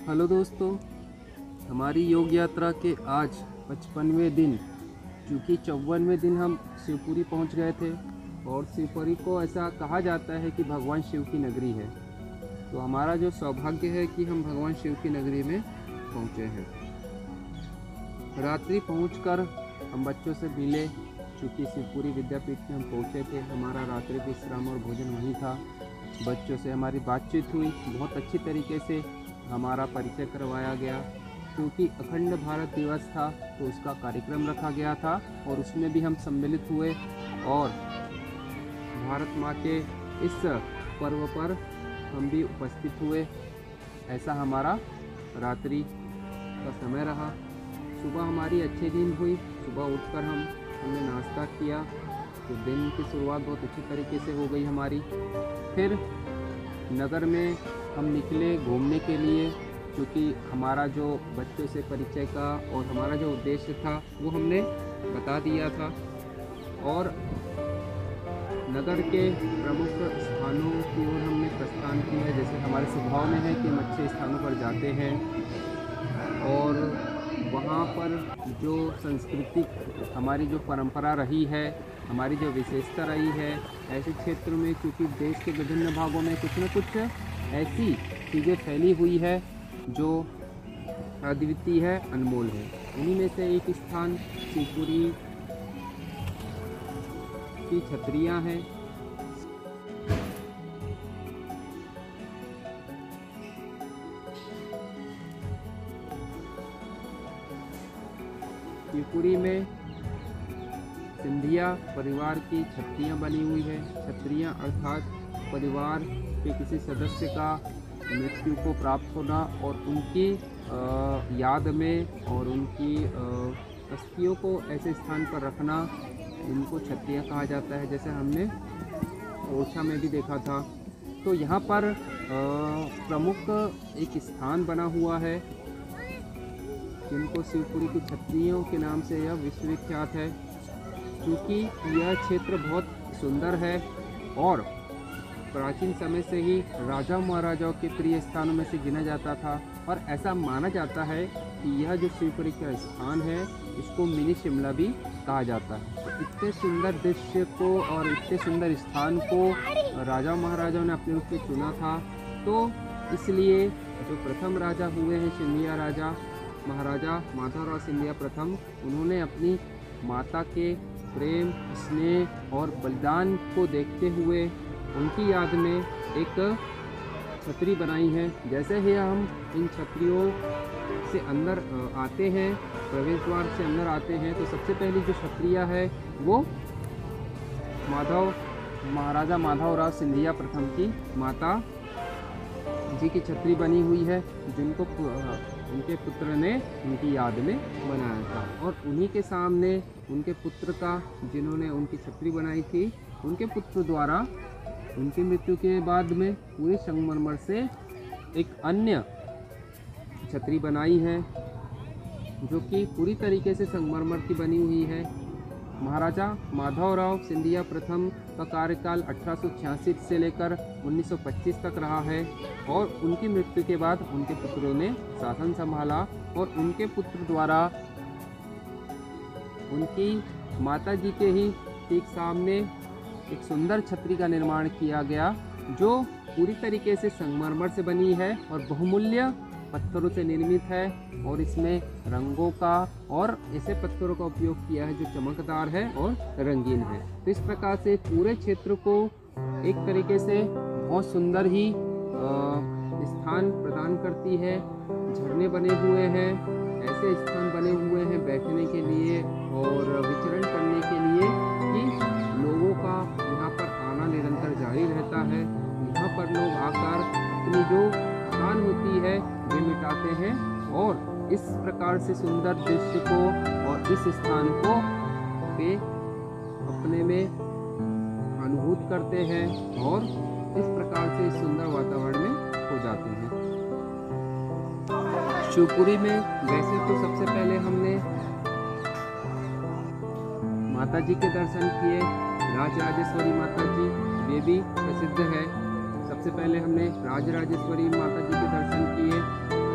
Hello दोस्तों, हमारी योग यात्रा के आज 55वें दिन, चूँकि 54वें दिन हम शिवपुरी पहुंच गए थे और शिवपुरी को ऐसा कहा जाता है कि भगवान शिव की नगरी है। तो हमारा जो सौभाग्य है कि हम भगवान शिव की नगरी में पहुंचे हैं। रात्रि पहुंचकर हम बच्चों से मिले, चूँकि शिवपुरी विद्यापीठ में हम पहुंचे थे। हमारा रात्रि विश्राम और भोजन वहीं था। बच्चों से हमारी बातचीत हुई, बहुत अच्छी तरीके से हमारा परिचय करवाया गया। क्योंकि अखंड भारत दिवस था तो उसका कार्यक्रम रखा गया था और उसमें भी हम सम्मिलित हुए और भारत माँ के इस पर्व पर हम भी उपस्थित हुए। ऐसा हमारा रात्रि का समय रहा। सुबह हमारी अच्छी नींद हुई। सुबह उठकर हमने नाश्ता किया तो दिन की शुरुआत बहुत अच्छी तरीके से हो गई हमारी। फिर नगर में हम निकले घूमने के लिए, क्योंकि हमारा जो बच्चों से परिचय का और हमारा जो उद्देश्य था वो हमने बता दिया था। और नगर के प्रमुख स्थानों की ओर हमने प्रस्थान किया। जैसे हमारे स्वभाव में है कि हम अच्छे स्थानों पर जाते हैं और वहाँ पर जो सांस्कृतिक हमारी जो परंपरा रही है, हमारी जो विशेषता रही है, ऐसे क्षेत्र में क्योंकि देश के विभिन्न भागों में कुछ न कुछ ऐसी चीज़ें फैली हुई है जो अद्वितीय है, अनमोल है। उन्हीं में से एक स्थान शिवपुरी की छतरियाँ हैं। शिवपुरी में सिंधिया परिवार की छतरियाँ बनी हुई है। छतरियाँ अर्थात परिवार के किसी सदस्य का मृत्यु को प्राप्त होना और उनकी याद में और उनकी अस्थियों को ऐसे स्थान पर रखना, इनको छतरियाँ कहा जाता है। जैसे हमने ओरछा में भी देखा था। तो यहाँ पर प्रमुख एक स्थान बना हुआ है जिनको शिवपुरी की छतरियों के नाम से यह विश्वविख्यात है। क्योंकि यह क्षेत्र बहुत सुंदर है और प्राचीन समय से ही राजा महाराजाओं के प्रिय स्थानों में से गिना जाता था। और ऐसा माना जाता है कि यह जो शिवपुरी का स्थान है इसको मिनी शिमला भी कहा जाता है। तो इतने सुंदर दृश्य को और इतने सुंदर स्थान को राजा महाराजाओं ने अपने रूप में चुना था। तो इसलिए जो प्रथम राजा हुए हैं सिंधिया राजा, महाराजा माधवराव सिंधिया प्रथम, उन्होंने अपनी माता के प्रेम, स्नेह और बलिदान को देखते हुए उनकी याद में एक छतरी बनाई है। जैसे ही हम इन छतरियों से अंदर आते हैं, प्रवेश द्वार से अंदर आते हैं, तो सबसे पहली जो छतरियाँ है वो महाराजा माधवराव सिंधिया प्रथम की माता जी की छतरी बनी हुई है, जिनको उनके पुत्र ने उनकी याद में बनाया था। और उन्हीं के सामने उनके पुत्र का, जिन्होंने उनकी छतरी बनाई थी, उनके पुत्र द्वारा उनकी मृत्यु के बाद में पूरे संगमरमर से एक अन्य छतरी बनाई है जो कि पूरी तरीके से संगमरमर की बनी हुई है। महाराजा माधवराव सिंधिया प्रथम का कार्यकाल 1866 से लेकर 1925 तक रहा है और उनकी मृत्यु के बाद उनके पुत्रों ने शासन संभाला और उनके पुत्र द्वारा उनकी माता जी के ही ठीक सामने एक सुंदर छतरी का निर्माण किया गया जो पूरी तरीके से संगमरमर से बनी है और बहुमूल्य पत्थरों से निर्मित है। और इसमें रंगों का और ऐसे पत्थरों का उपयोग किया है जो चमकदार है और रंगीन है। तो इस प्रकार से पूरे क्षेत्र को एक तरीके से बहुत सुंदर ही स्थान प्रदान करती है। झरने बने हुए हैं, ऐसे स्थान बने हुए हैं बैठने के लिए और विचरण करने के लिए कि लोगों का यहाँ पर आना निरंतर जारी रहता है। यहाँ पर लोग आकर अपनी जो थकान होती है वे मिटाते हैं और इस प्रकार से सुंदर दृश्य को और इस स्थान को वे अपने में अनुभूत करते हैं और इस प्रकार से इस सुंदर वातावरण में हो जाते हैं। शिवपुरी में वैसे तो सबसे पहले हमने माता जी के दर्शन किए। राजराजेश्वरी माता जी, वे भी प्रसिद्ध है। सबसे पहले हमने राजराजेश्वरी माता जी के दर्शन किए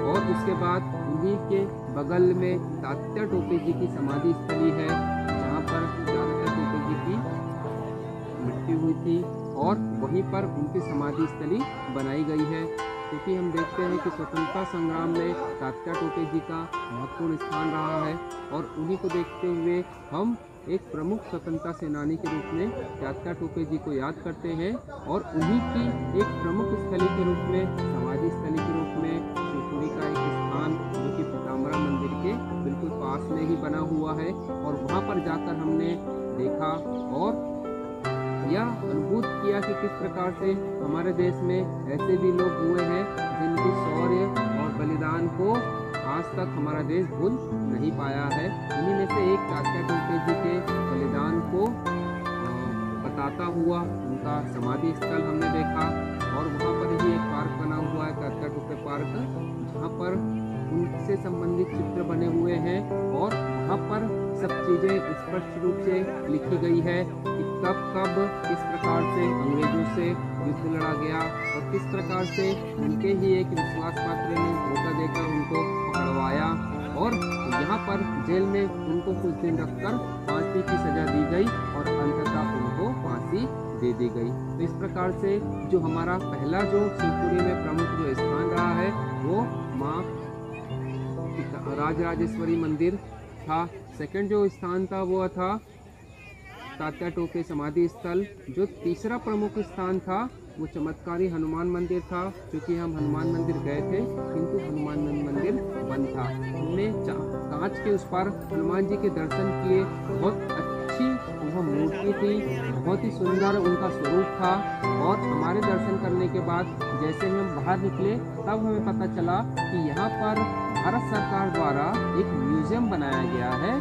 और उसके बाद उन्हीं के बगल में तात्या टोपे जी की समाधि स्थली है, जहाँ पर तात्या टोपे जी की मृत्यु हुई थी और वहीं पर उनकी समाधि स्थली बनाई गई है। क्योंकि हम देखते हैं कि स्वतंत्रता संग्राम में तात्या टोपे जी का महत्वपूर्ण स्थान रहा है और उन्हीं को देखते हुए हम एक प्रमुख स्वतंत्रता सेनानी के रूप में तात्या टोपे जी को याद करते हैं और उन्हीं की एक प्रमुख स्थली के रूप में, समाधि स्थली के रूप में शिवपुरी का एक स्थान जो कि पीताम्बरा मंदिर के बिल्कुल पास में ही बना हुआ है और वहाँ पर जाकर हमने देखा और यह अनुभूत किया कि किस प्रकार से हमारे देश में ऐसे भी लोग हुए हैं जिनकी शौर्य और बलिदान को आज तक हमारा देश भूल नहीं पाया है। इन्हीं में से एक तात्या टोपे जी के बलिदान को बताता हुआ उनका समाधि स्थल हमने देखा और वहाँ पर ही एक पार्क बना हुआ है, तात्या टोपे पार्क, जहाँ पर उनसे संबंधित चित्र बने हुए हैं और वहाँ पर सब चीज़ें स्पष्ट रूप से लिखी गई है कि कब कब किस प्रकार से अंग्रेजों से युद्ध लड़ा गया और किस प्रकार से उनके ही एक विश्वास पात्र ने धोखा देकर उनको पकड़वाया और यहाँ पर जेल में उनको कुछ दिन रखकर फांसी की सजा दी गई और अंततः उनको फांसी दे दी गई। तो इस प्रकार से जो हमारा पहला जो शिवपुरी में प्रमुख जो स्थान रहा है वो माँ राजराजेश्वरी मंदिर था। सेकंड जो स्थान था वो था तात्या टोपे समाधि स्थल। जो तीसरा प्रमुख स्थान था वो चमत्कारी हनुमान मंदिर था। क्योंकि हम हनुमान मंदिर गए थे किंतु हनुमान मंदिर बंद था। हमने कांच के उस पार हनुमान जी के दर्शन किए। बहुत अच्छी वह मूर्ति थी, बहुत ही सुंदर उनका स्वरूप था और हमारे दर्शन करने के बाद जैसे हम बाहर निकले तब हमें पता चला कि यहाँ पर भारत सरकार द्वारा एक म्यूजियम बनाया गया है,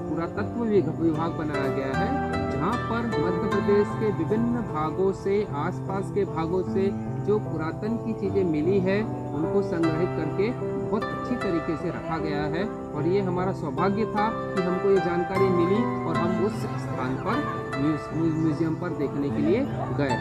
पुरातत्व विभाग बनाया गया है, जहाँ पर मध्य प्रदेश के विभिन्न भागों से, आसपास के भागों से जो पुरातन की चीज़ें मिली है उनको संग्रहित करके बहुत अच्छी तरीके से रखा गया है। और ये हमारा सौभाग्य था कि हमको ये जानकारी मिली और हम उस स्थान पर म्यूजियम पर देखने के लिए गए।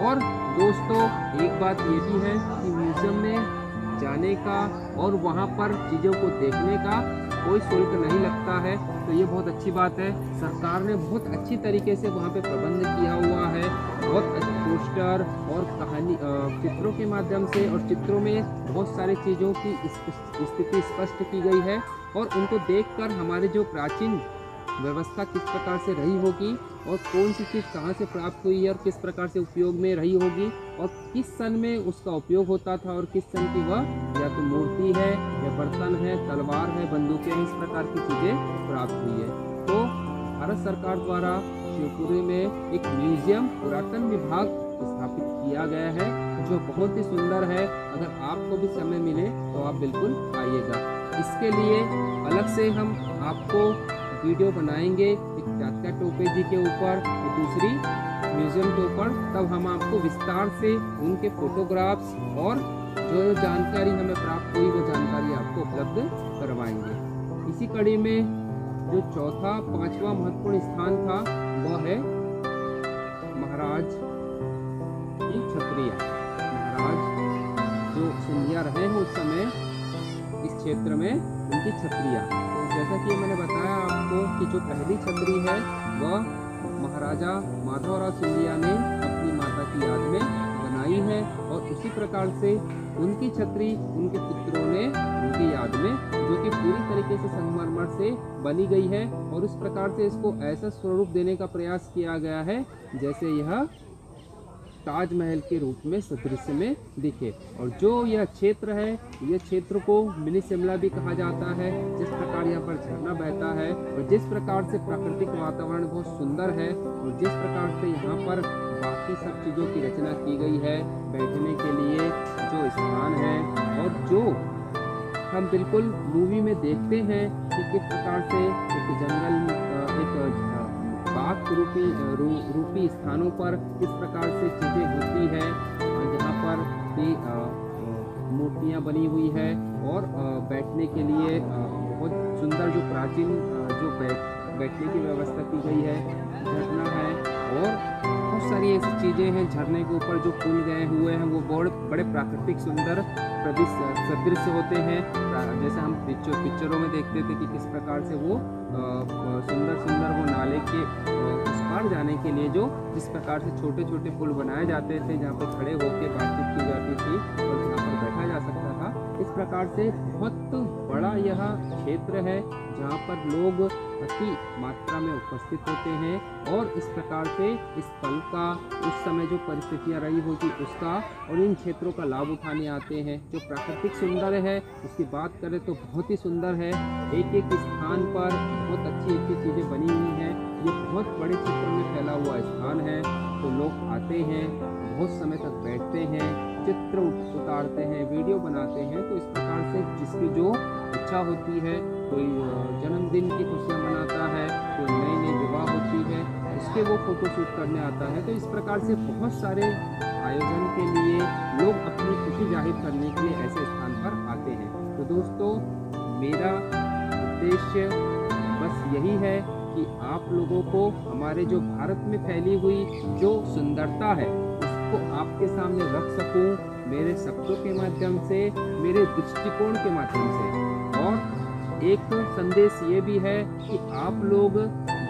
और दोस्तों एक बात ये भी है कि म्यूजियम में जाने का और वहाँ पर चीज़ों को देखने का कोई शुल्क नहीं लगता है, तो ये बहुत अच्छी बात है। सरकार ने बहुत अच्छी तरीके से वहाँ पे प्रबंध किया हुआ है। बहुत पोस्टर और कहानी चित्रों के माध्यम से और चित्रों में बहुत सारी चीज़ों की स्थिति स्पष्ट की गई है और उनको देखकर हमारे जो प्राचीन व्यवस्था किस प्रकार से रही होगी और कौन सी चीज़ कहाँ से प्राप्त हुई है और किस प्रकार से उपयोग में रही होगी और किस सन में उसका उपयोग होता था और किस सन की वह या तो मूर्ति है या बर्तन है, तलवार है, बंदूकें हैं, इस प्रकार की चीज़ें प्राप्त हुई है। तो भारत सरकार द्वारा शिवपुरी में एक म्यूजियम पुरातन विभाग स्थापित किया गया है जो बहुत ही सुंदर है। अगर आपको भी समय मिले तो आप बिल्कुल आइएगा। इसके लिए अलग से हम आपको वीडियो बनाएंगे, एक तात्या टोपे जी के ऊपर और दूसरी म्यूजियम के ऊपर, तब हम आपको विस्तार से उनके फोटोग्राफ्स और जो जानकारी हमें प्राप्त हुई वो जानकारी आपको उपलब्ध करवाएंगे। इसी कड़ी में जो चौथा पांचवा महत्वपूर्ण स्थान था वह है महाराज की छत्रियाँ। महाराज जो सिंधिया रहे हैं उस समय इस क्षेत्र में उनकी छत्रियाँ, जैसा कि मैंने बताया आपको कि जो पहली छतरी है वह महाराजा माधवराव सिंधिया ने अपनी माता की याद में बनाई है और उसी प्रकार से उनकी छतरी उनके पुत्रों ने उनकी याद में, जो कि पूरी तरीके से संगमरमर से बनी गई है और उस प्रकार से इसको ऐसा स्वरूप देने का प्रयास किया गया है जैसे यह ताजमहल के रूप में सदृश्य में दिखे। और जो यह क्षेत्र है, यह क्षेत्र को मिनी शिमला भी कहा जाता है। जिस प्रकार यहाँ पर झरना बहता है और जिस प्रकार से प्राकृतिक वातावरण बहुत सुंदर है और जिस प्रकार से यहाँ पर बाकी सब चीज़ों की रचना की गई है, बैठने के लिए जो स्थान है और जो हम बिल्कुल मूवी में देखते हैं कि किस प्रकार से एक जंगल एक बाग रूपी स्थानों पर किस प्रकार से चीज़ें होती है, जहाँ पर भी मूर्तियाँ बनी हुई है और बैठने के लिए बहुत सुंदर जो प्राचीन जो बैठने की व्यवस्था की गई है, झरना है और बहुत बहुत सारी ऐसी चीज़ें हैं झरने के ऊपर जो पुल गए हुए हैं, वो बड़े प्राकृतिक सुंदर सदृश्य होते हैं। जैसे हम पिक्चरों में देखते थे कि किस प्रकार से वो सुंदर सुंदर वो नाले के उस पार जाने के लिए जो जिस प्रकार से छोटे छोटे पुल बनाए जाते थे, जहाँ पे खड़े होकर बातचीत की जाती थी और जहाँ पर बैठा जा सकता था। इस प्रकार से बहुत बड़ा यह क्षेत्र है जहाँ पर लोग अति मात्रा में उपस्थित होते हैं और इस प्रकार से इस पल का, उस समय जो परिस्थितियाँ रही होगी उसका और इन क्षेत्रों का लाभ उठाने आते हैं। जो प्राकृतिक सुंदर है उसकी बात करें तो बहुत ही सुंदर है। एक एक स्थान पर बहुत अच्छी अच्छी चीज़ें बनी हुई हैं। ये बहुत बड़े क्षेत्र में फैला हुआ स्थान है, तो लोग आते हैं, बहुत समय तक बैठते हैं, चित्र उतारते हैं, वीडियो बनाते हैं। तो इस प्रकार से जिसकी जो इच्छा होती है, कोई जन्मदिन की खुशियाँ मनाता है, कोई नई नई विवाह होती है, उसके वो फोटोशूट करने आता है। तो इस प्रकार से बहुत सारे आयोजन के लिए लोग अपनी खुशी जाहिर करने के लिए ऐसे स्थान पर आते हैं। तो दोस्तों, मेरा उद्देश्य बस यही है कि आप लोगों को हमारे जो भारत में फैली हुई जो सुंदरता है उसको आपके सामने रख सकूं, मेरे शब्दों के माध्यम से, मेरे दृष्टिकोण के माध्यम से। और एक संदेश ये भी है कि आप लोग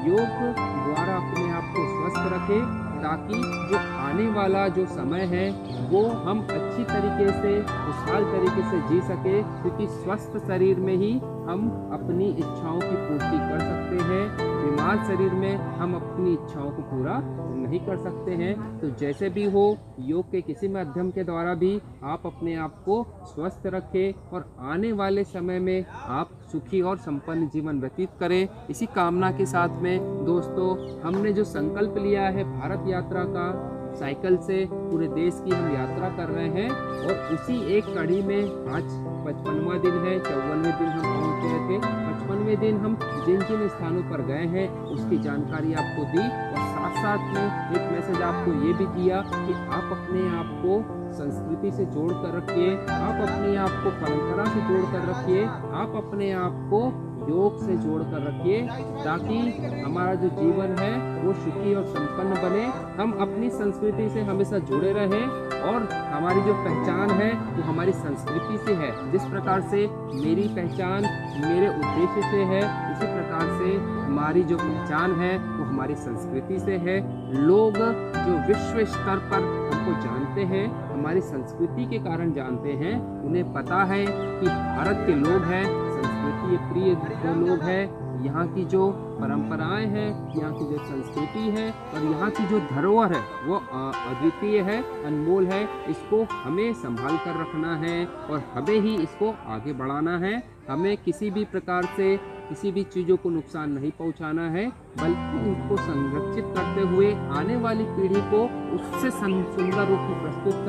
योग द्वारा अपने आप को स्वस्थ रखें, ताकि जो आने वाला जो समय है वो हम अच्छी तरीके से, खुशहाल तरीके से जी सके, क्योंकि स्वस्थ शरीर में ही हम अपनी इच्छाओं की पूर्ति कर सकते हैं। बीमार शरीर में हम अपनी इच्छाओं को पूरा नहीं कर सकते हैं। तो जैसे भी हो, योग के किसी माध्यम के द्वारा भी आप अपने आप को स्वस्थ रखें और आने वाले समय में आप सुखी और संपन्न जीवन व्यतीत करें। इसी कामना के साथ में दोस्तों, हमने जो संकल्प लिया है भारत यात्रा का, साइकिल से पूरे देश की हम यात्रा कर रहे हैं और उसी एक कड़ी में आज 55वां दिन है। 54वें दिन हम पहुंच गए थे। 55वें दिन हम जिन जिन स्थानों पर गए हैं उसकी जानकारी आपको दी और साथ साथ में एक मैसेज आपको ये भी दिया कि आप अपने आप को संस्कृति से जोड़ कर रखिए, आप अपने आप को परंपरा से जोड़ कर रखिए, आप अपने आप को योग से जोड़ कर रखिए, ताकि हमारा जो जीवन है वो सुखी और संपन्न बने। हम अपनी संस्कृति से हमेशा जुड़े रहें और हमारी जो पहचान है वो हमारी संस्कृति से है। जिस प्रकार से मेरी पहचान मेरे उद्देश्य से है, उसी प्रकार से हमारी जो पहचान है वो हमारी संस्कृति से है। लोग जो विश्व स्तर पर हमको जानते हैं, हमारी संस्कृति के कारण जानते हैं। उन्हें पता है कि भारत के लोग हैं, संस्कृति प्रिय जो लोग हैं, यहाँ की जो परंपराएं हैं, यहाँ की जो संस्कृति है और यहाँ की जो धरोहर है वो अद्वितीय है, अनमोल है। इसको हमें संभाल कर रखना है और हमें ही इसको आगे बढ़ाना है। हमें किसी भी प्रकार से किसी भी चीज़ों को नुकसान नहीं पहुँचाना है, बल्कि उनको संरक्षित करते हुए आने वाली पीढ़ी को उससे सुंदर रूप में प्रस्तुत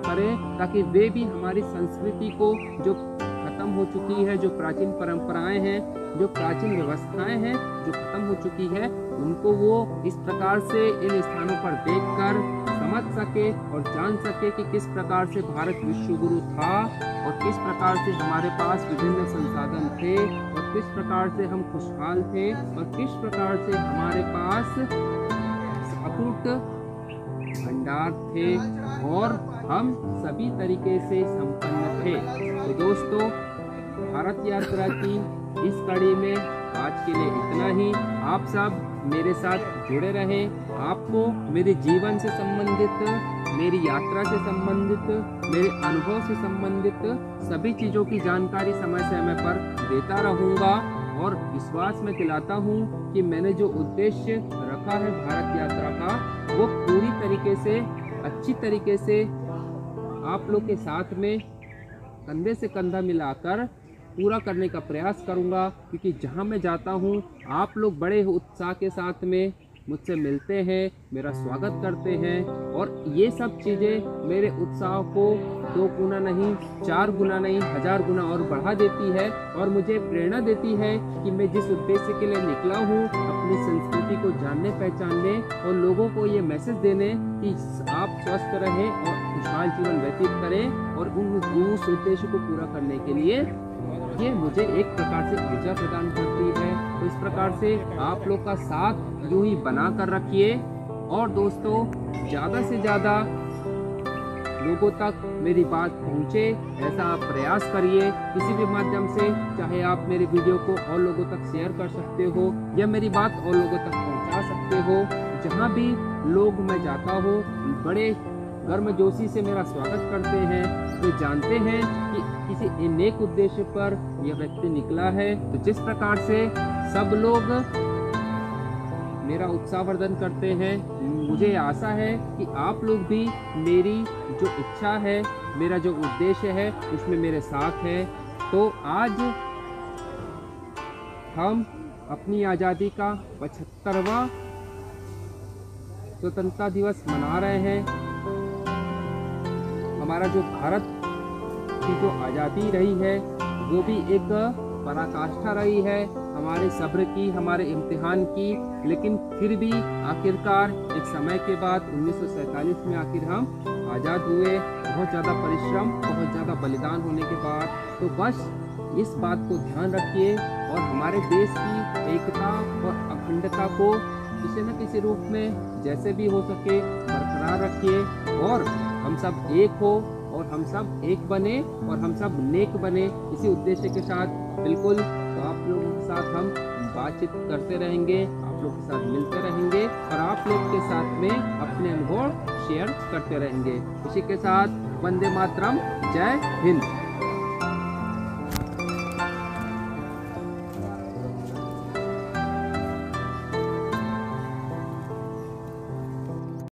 करें, ताकि वे भी हमारी संस्कृति को जो खत्म हो चुकी है, जो प्राचीन परंपराएं हैं, जो प्राचीन व्यवस्थाएं हैं जो खत्म हो चुकी है, उनको वो इस प्रकार से इन स्थानों पर देखकर समझ सके और जान सके कि किस प्रकार से भारत विश्व गुरु था और किस प्रकार से हमारे पास विभिन्न संसाधन थे और किस प्रकार से हम खुशहाल थे और किस प्रकार से हमारे पास अटूट भंडार थे और हम सभी तरीके से संपन्न थे। तो दोस्तों, भारत यात्रा की इस कड़ी में आज के लिए इतना ही। आप सब मेरे साथ जुड़े रहें। आपको मेरे जीवन से संबंधित, मेरी यात्रा से संबंधित, मेरे अनुभव से संबंधित सभी चीज़ों की जानकारी समय समय पर देता रहूँगा और विश्वास में दिलाता हूँ कि मैंने जो उद्देश्य रखा है भारत यात्रा का, वो पूरी तरीके से, अच्छी तरीके से आप लोग के साथ में कंधे से कंधा मिलाकर पूरा करने का प्रयास करूंगा। क्योंकि जहां मैं जाता हूं, आप लोग बड़े उत्साह के साथ में मुझसे मिलते हैं, मेरा स्वागत करते हैं और ये सब चीज़ें मेरे उत्साह को 2 गुना नहीं, 4 गुना नहीं, 1000 गुना और बढ़ा देती है और मुझे प्रेरणा देती है कि मैं जिस उद्देश्य के लिए निकला हूँ, अपनी संस्कृति को जानने पहचानने और लोगों को ये मैसेज देने कि आप स्वस्थ रहें और खुशहाल जीवन व्यतीत करें और उस उद्देश्य को पूरा करने के लिए ये मुझे एक प्रकार से ऊर्जा प्रदान करती है। तो इस प्रकार से आप लोग का साथ यूं ही बना कर रखिए और दोस्तों ज़्यादा से ज़्यादा लोगों तक मेरी बात पहुंचे, ऐसा आप प्रयास करिए किसी भी माध्यम से। चाहे आप मेरे वीडियो को और लोगों तक शेयर कर सकते हो या मेरी बात और लोगों तक पहुंचा सकते हो। जहां भी लोग मैं जाता हूँ बड़े गर्मजोशी से मेरा स्वागत करते हैं, वे जानते हैं कि किसी नेक उद्देश्य पर यह व्यक्ति निकला है। तो जिस प्रकार से सब लोग मेरा उत्साहवर्धन करते हैं, मुझे आशा है कि आप लोग भी मेरी जो इच्छा है, मेरा जो उद्देश्य है उसमें मेरे साथ हैं। तो आज हम अपनी आज़ादी का 75वां स्वतंत्रता दिवस मना रहे हैं। हमारा जो भारत की जो आज़ादी रही है वो भी एक पराकाष्ठा रही है हमारे सब्र की, हमारे इम्तिहान की। लेकिन फिर भी आखिरकार एक समय के बाद 1947 में आखिर हम आज़ाद हुए, बहुत ज़्यादा परिश्रम, बहुत ज़्यादा बलिदान होने के बाद। तो बस इस बात को ध्यान रखिए और हमारे देश की एकता और अखंडता को किसी न किसी रूप में जैसे भी हो सके बरकरार रखिए और हम सब एक हो और हम सब एक बने और हम सब नेक बने, इसी उद्देश्य के साथ। बिल्कुल, तो आप लोगों के साथ हम बातचीत करते रहेंगे, आप लोग के साथ मिलते रहेंगे और आप लोग के साथ में अपने अनुभव शेयर करते रहेंगे। इसी के साथ वंदे मातरम, जय हिंद।